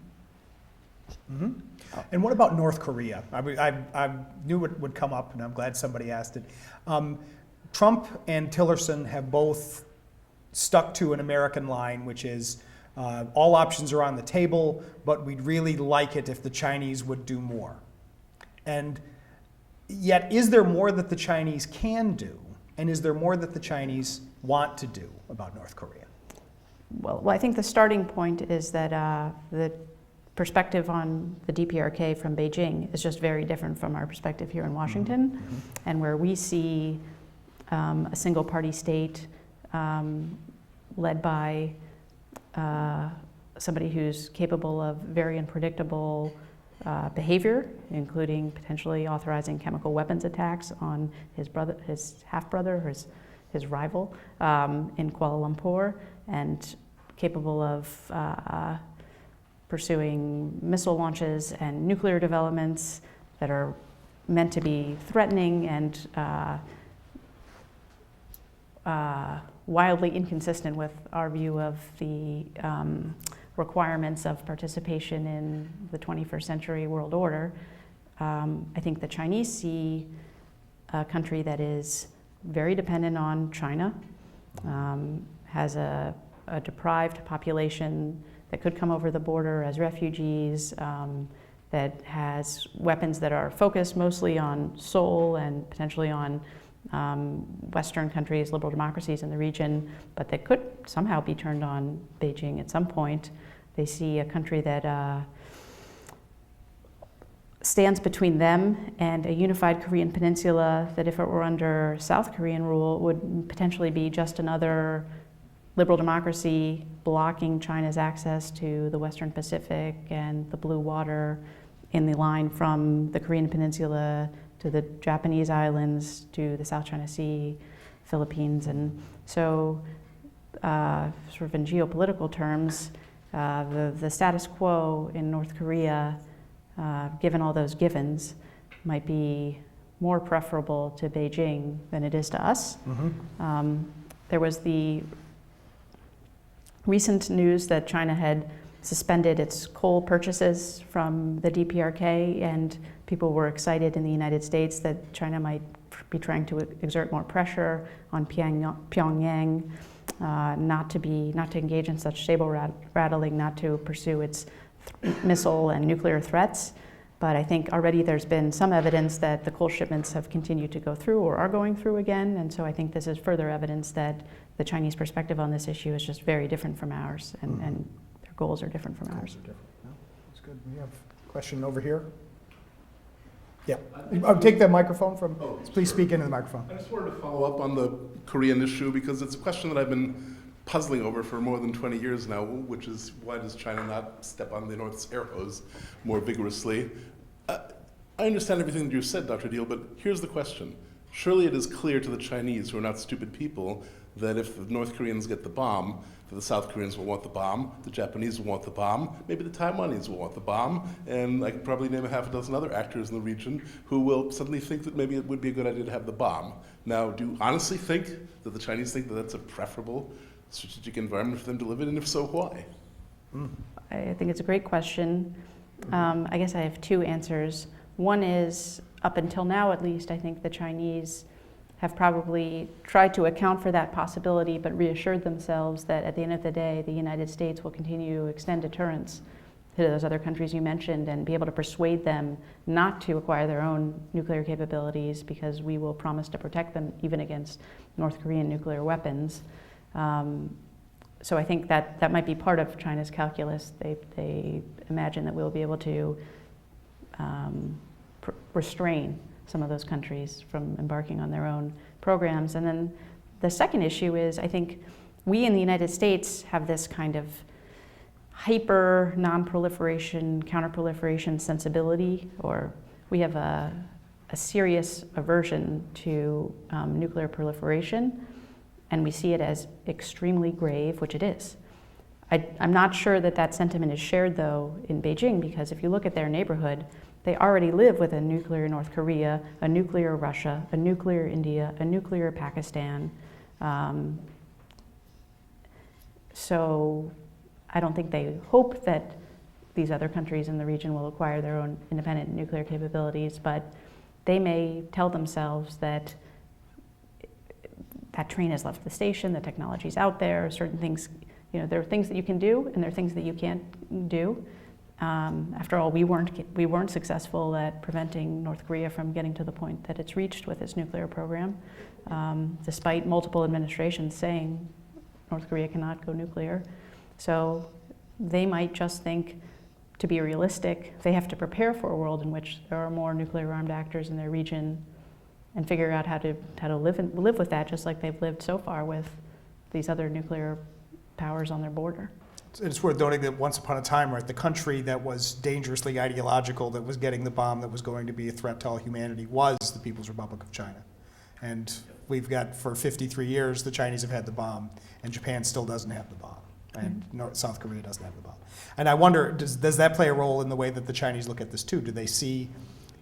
S3: what about North Korea? I knew it would come up, and I'm glad somebody asked it. Trump and Tillerson have both stuck to an American line, which is all options are on the table, but we'd really like it if the Chinese would do more. And yet, is there more that the Chinese can do? And is there more that the Chinese want to do about North Korea?
S4: Well, I think the starting point is that the perspective on the DPRK from Beijing is just very different from our perspective here in Washington, and where we see a single party state led by somebody who's capable of very unpredictable behavior, including potentially authorizing chemical weapons attacks on his brother, his half-brother, or his rival in Kuala Lumpur, and capable of pursuing missile launches and nuclear developments that are meant to be threatening and wildly inconsistent with our view of the requirements of participation in the 21st century world order. I think the Chinese see a country that is very dependent on China, has a deprived population that could come over the border as refugees, that has weapons that are focused mostly on Seoul and potentially on Western countries, liberal democracies in the region, but that could somehow be turned on Beijing at some point. They see a country that stands between them and a unified Korean peninsula that, if it were under South Korean rule, would potentially be just another liberal democracy blocking China's access to the Western Pacific and the blue water in the line from the Korean peninsula to the Japanese islands, to the South China Sea, Philippines. And so sort of in geopolitical terms, the status quo in North Korea, given all those givens, might be more preferable to Beijing than it is to us. There was the recent news that China had suspended its coal purchases from the DPRK, and people were excited in the United States that China might be trying to exert more pressure on Pyongyang not to engage in such saber rattling, not to pursue its missile and nuclear threats. But I think already there's been some evidence that the coal shipments have continued to go through or are going through again, and so I think this is further evidence that the Chinese perspective on this issue is just very different from ours, and their goals are different from ours.
S3: That's good. We have a question over here. Yeah. Take the microphone from, please speak into the microphone.
S7: I just wanted to follow up on the Korean issue because it's a question that I've been puzzling over for more than 20 years now, which is why does China not step on the North's air hose more vigorously? I understand everything that you said, Dr. Deal, but here's the question. Surely it is clear to the Chinese, who are not stupid people, that if the North Koreans get the bomb, that the South Koreans will want the bomb, the Japanese will want the bomb, maybe the Taiwanese will want the bomb, and I could probably name a half a dozen other actors in the region who will suddenly think that maybe it would be a good idea to have the bomb. Now, do you honestly think that the Chinese think that that's a preferable strategic environment for them to live in, and if so, why?
S4: I think it's a great question. I guess I have two answers. One is, up until now at least, I think the Chinese have probably tried to account for that possibility, but reassured themselves that at the end of the day, the United States will continue to extend deterrence to those other countries you mentioned and be able to persuade them not to acquire their own nuclear capabilities because we will promise to protect them even against North Korean nuclear weapons. So I think that might be part of China's calculus. They imagine that we'll be able to restrain some of those countries from embarking on their own programs. And then the second issue is, I think we in the United States have this kind of hyper non-proliferation, counter-proliferation sensibility, or we have a serious aversion to nuclear proliferation, and we see it as extremely grave, which it is. I'm not sure that that sentiment is shared, though, in Beijing, because if you look at their neighborhood, they already live with a nuclear North Korea, a nuclear Russia, a nuclear India, a nuclear Pakistan. So I don't think they hope that these other countries in the region will acquire their own independent nuclear capabilities, but they may tell themselves that that train has left the station, the technology's out there, certain things, there are things that you can do and there are things that you can't do. After all, we weren't successful at preventing North Korea from getting to the point that it's reached with its nuclear program, despite multiple administrations saying North Korea cannot go nuclear. So they might just think, to be realistic, they have to prepare for a world in which there are more nuclear armed actors in their region and figure out how to live with that, just like they've lived so far with these other nuclear powers on their border.
S3: It's worth noting that once upon a time, right, the country that was dangerously ideological, that was getting the bomb, that was going to be a threat to all humanity, was the People's Republic of China. And we've got, for 53 years, the Chinese have had the bomb, and Japan still doesn't have the bomb, and South Korea doesn't have the bomb. And I wonder, does that play a role in the way that the Chinese look at this too? Do they see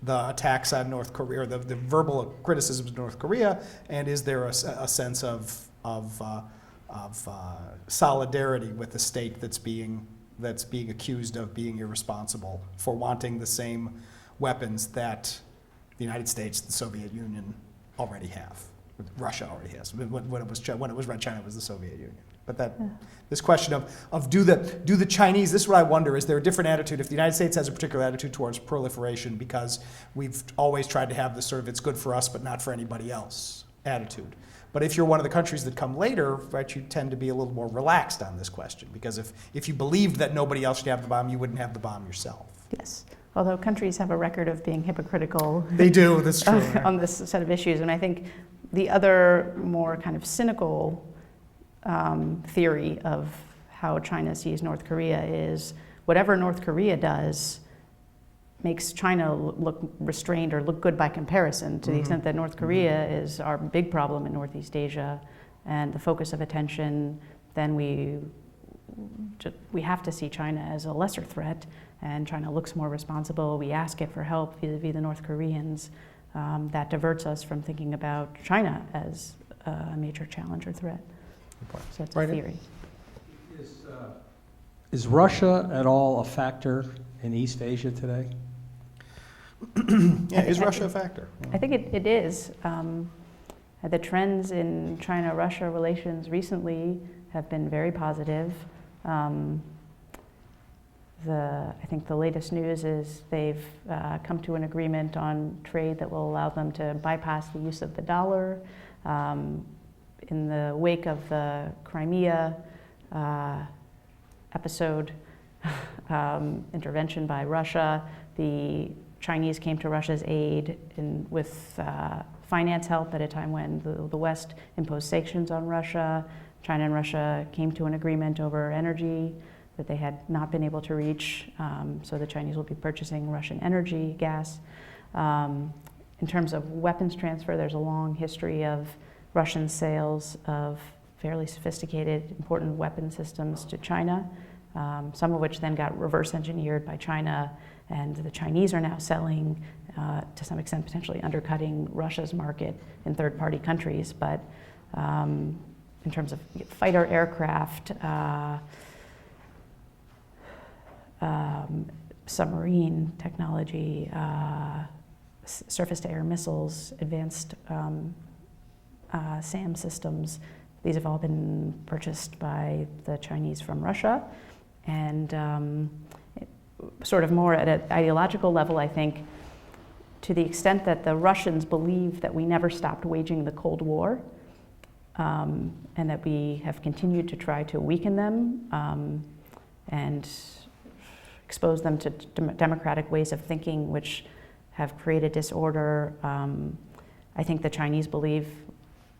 S3: the attacks on North Korea, or the verbal criticisms of North Korea, and is there a sense of solidarity with the state that's being accused of being irresponsible for wanting the same weapons that the United States, the Soviet Union already have, Russia already has. When it was Red China, it was the Soviet Union. But this question of do the Chinese, this is what I wonder, is there a different attitude if the United States has a particular attitude towards proliferation because we've always tried to have this sort of it's good for us but not for anybody else attitude. But if you're one of the countries that come later, right, you tend to be a little more relaxed on this question, because if you believed that nobody else should have the bomb, you wouldn't have the bomb yourself.
S4: Yes, although countries have a record of being hypocritical.
S3: They do, that's true.
S4: On this set of issues, and I think the other more kind of cynical theory of how China sees North Korea is whatever North Korea does makes China look restrained or look good by comparison, to the extent that North Korea is our big problem in Northeast Asia and the focus of attention. Then we have to see China as a lesser threat, and China looks more responsible. We ask it for help vis-a-vis the North Koreans. That diverts us from thinking about China as a major challenge or threat. So it's a theory.
S8: Is Russia at all a factor in East Asia today?
S3: Yeah, is Russia a factor?
S4: I think it is. The trends in China-Russia relations recently have been very positive. I think the latest news is they've come to an agreement on trade that will allow them to bypass the use of the dollar. In the wake of the Crimea episode, intervention by Russia, the Chinese came to Russia's aid with finance help at a time when the West imposed sanctions on Russia. China and Russia came to an agreement over energy that they had not been able to reach, so the Chinese will be purchasing Russian energy, gas. In terms of weapons transfer, there's a long history of Russian sales of fairly sophisticated, important weapon systems to China, some of which then got reverse engineered by China, and the Chinese are now selling, to some extent potentially undercutting Russia's market in third-party countries. But in terms of fighter aircraft, submarine technology, surface-to-air missiles, advanced SAM systems. These have all been purchased by the Chinese from Russia. And sort of more at an ideological level, I think, to the extent that the Russians believe that we never stopped waging the Cold War, and that we have continued to try to weaken them and expose them to democratic ways of thinking which have created disorder. I think the Chinese believe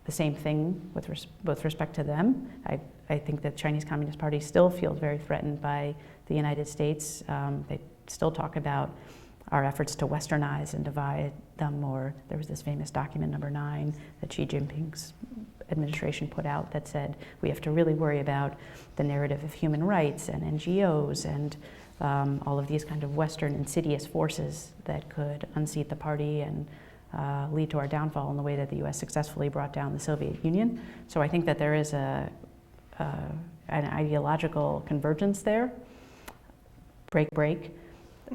S4: the same thing with respect to them. I think the Chinese Communist Party still feels very threatened by the United States. They still talk about our efforts to westernize and divide them, or there was this famous document number 9 that Xi Jinping's administration put out that said we have to really worry about the narrative of human rights and NGOs and all of these kind of Western insidious forces that could unseat the party and lead to our downfall in the way that the U.S. successfully brought down the Soviet Union. So I think that there is an ideological convergence there. Break.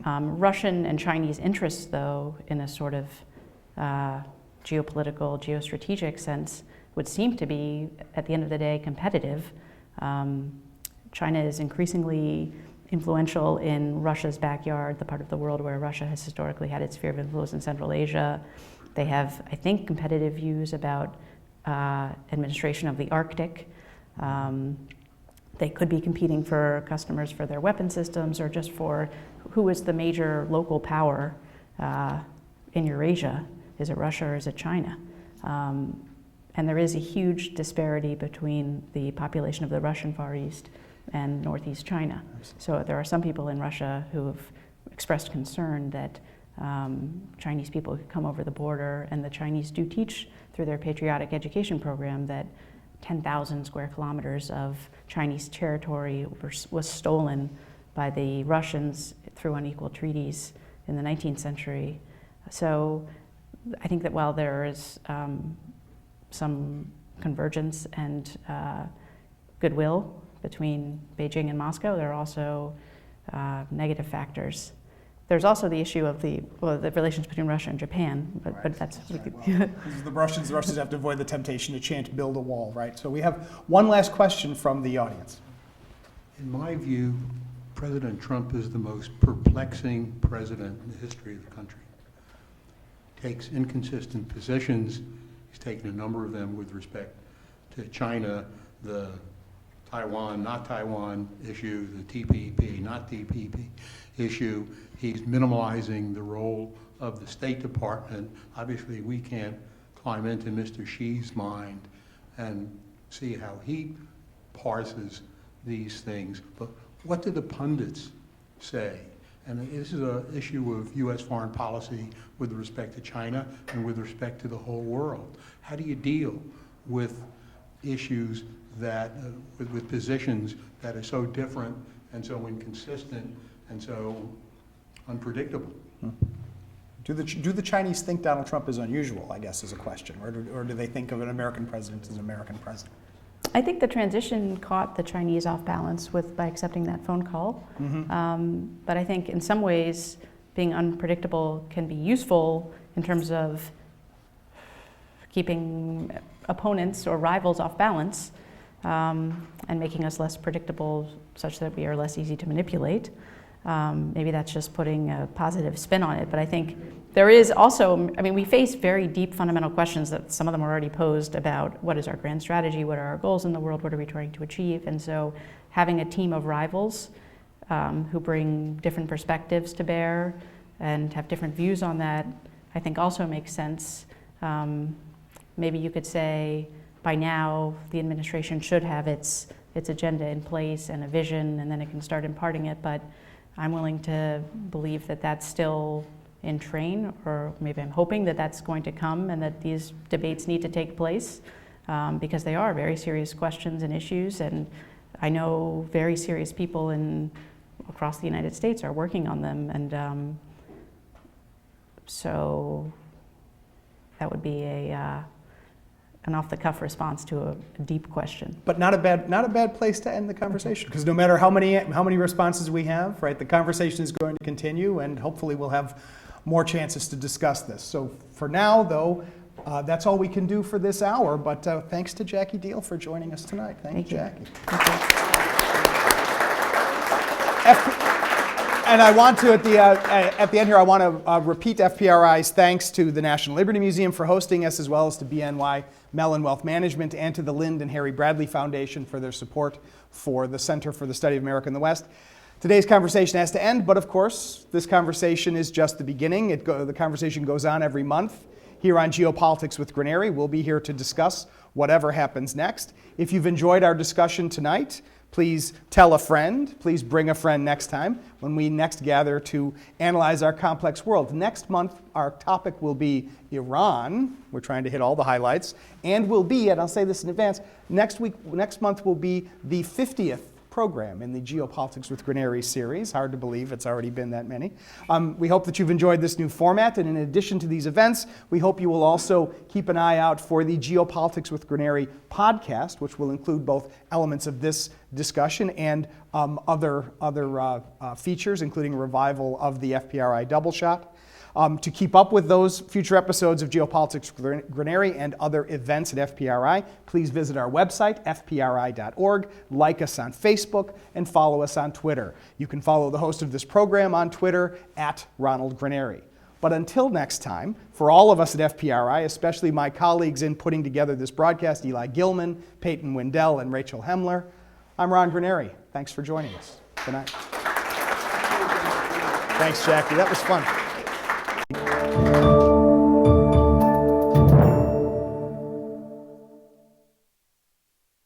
S4: Russian and Chinese interests, though, in a sort of geopolitical, geostrategic sense, would seem to be, at the end of the day, competitive. China is increasingly influential in Russia's backyard, the part of the world where Russia has historically had its sphere of influence in Central Asia. They have, I think, competitive views about administration of the Arctic. They could be competing for customers for their weapon systems or just for who is the major local power in Eurasia. Is it Russia or is it China? And there is a huge disparity between the population of the Russian Far East and Northeast China. So there are some people in Russia who have expressed concern that Chinese people could come over the border, and the Chinese do teach through their patriotic education program that 10,000 square kilometers of Chinese territory was stolen by the Russians through unequal treaties in the 19th century. So I think that while there is some convergence and goodwill between Beijing and Moscow, there are also negative factors. There's also the issue of the relations between Russia and Japan, but that's
S3: right. Well, the Russians have to avoid the temptation to chant "build a wall," right? So we have one last question from the audience.
S9: In my view, President Trump is the most perplexing president in the history of the country. Takes inconsistent positions. He's taken a number of them with respect to China, the Taiwan, not Taiwan issue, the TPP, not TPP issue. He's minimalizing the role of the State Department. Obviously, we can't climb into Mr. Xi's mind and see how he parses these things. But what do the pundits say? And this is an issue of U.S. foreign policy with respect to China and with respect to the whole world. How do you deal with issues that, with positions that are so different and so inconsistent and so unpredictable?
S3: Do the Chinese think Donald Trump is unusual, I guess, is a question, or do they think of an American president as an American president?
S4: I think the transition caught the Chinese off balance by accepting that phone call. But I think in some ways being unpredictable can be useful in terms of keeping opponents or rivals off balance and making us less predictable such that we are less easy to manipulate. Maybe that's just putting a positive spin on it, but I think there is also, we face very deep fundamental questions that some of them are already posed about what is our grand strategy, what are our goals in the world, what are we trying to achieve, and so having a team of rivals who bring different perspectives to bear and have different views on that, I think also makes sense. Maybe you could say by now the administration should have its agenda in place and a vision, and then it can start imparting it, but I'm willing to believe that that's still in train, or maybe I'm hoping that that's going to come and that these debates need to take place because they are very serious questions and issues, and I know very serious people across the United States are working on them, and so that would be an off-the-cuff response to a deep question.
S3: But not a bad place to end the conversation, because no matter how many responses we have, right, the conversation is going to continue, and hopefully we'll have more chances to discuss this. So for now, though, That's all we can do for this hour, but thanks to Jackie Deal for joining us tonight. Thank you, Jackie.
S4: Thank you.
S3: And I want to, at the end here, I want to repeat FPRI's thanks to the National Liberty Museum for hosting us, as well as to BNY Mellon Wealth Management and to the Lynd and Harry Bradley Foundation for their support for the Center for the Study of America in the West. Today's conversation has to end, but of course, this conversation is just the beginning. The conversation goes on every month. Here on Geopolitics with Granary, we'll be here to discuss whatever happens next. If you've enjoyed our discussion tonight, please tell a friend. Please bring a friend next time when we next gather to analyze our complex world. Next month, our topic will be Iran. We're trying to hit all the highlights. And will be, and I'll say this in advance, next month will be the 50th program in the Geopolitics with Granary series. Hard to believe it's already been that many. We hope that you've enjoyed this new format, and in addition to these events, we hope you will also keep an eye out for the Geopolitics with Granary podcast, which will include both elements of this discussion and other features, including a revival of the FPRI Double Shot. To keep up with those future episodes of Geopolitics with Granary and other events at FPRI, please visit our website, fpri.org, like us on Facebook, and follow us on Twitter. You can follow the host of this program on Twitter @RonaldGranary. But until next time, for all of us at FPRI, especially my colleagues in putting together this broadcast, Eli Gilman, Peyton Wendell, and Rachel Hemler, I'm Ron Granary. Thanks for joining us. Good night. Thanks, Jackie. That was fun.